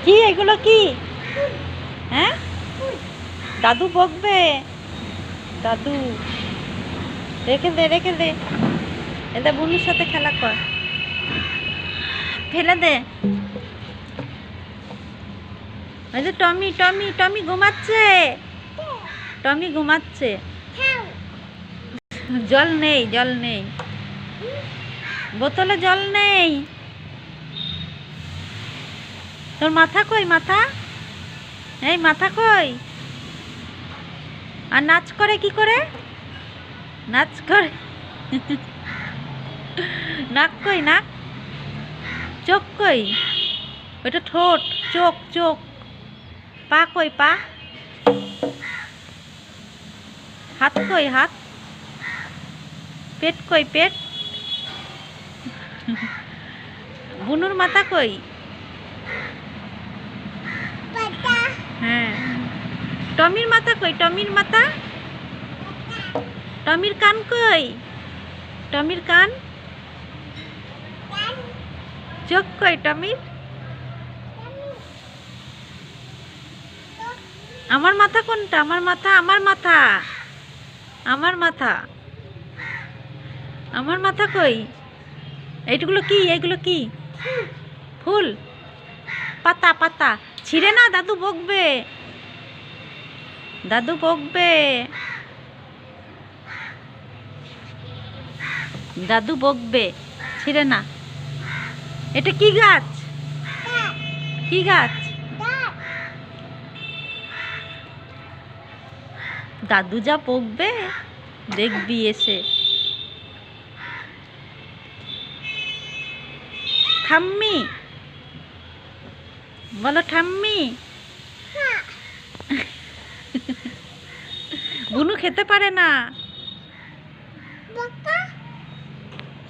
কি এগুলো কি? হ্যাঁ, দাদু বকবে। দাদু রেখে দে, রেখে দে। এটা বুনুর সাথে খেলা কর, ফেলে দে। এই যে টমি, টমি, টমি ঘুমাচ্ছে। টমি ঘুমাচ্ছে। জল নেই, জল নেই, বোতলে জল নেই। তোর মাথা কই? মাথা, এই মাথা কই? আর নাচ করে কি করে? নাচ করে। নাক কই? নাক, চোখ কই? ওইটা ঠোঁট, চোখ, চোখ। পা কই? পা, হাত কই? হাত, পেট কই? পেট। বুনুর মাথা কই? হ্যাঁ, টমির মাথা কই? টমির মাথা, টমির কান কই? টমির কান, চোখ কই টমির? আমার মাথা কোনটা? আমার মাথা, আমার মাথা, আমার মাথা, আমার মাথা কই? এইগুলো কি? এইগুলো কি? ফুল, পাতা, পাতা। ছিঁড়ে না, দাদু বকবে, দাদু বকবে, দাদু বকবে। ছিঁড়ে না। এটা কি গাছ? কি গাছ? দাদু যা বকবে দেখবি এসে। ঠাম্মি বলো, ঠাম্মি। বুনু খেতে পারে না।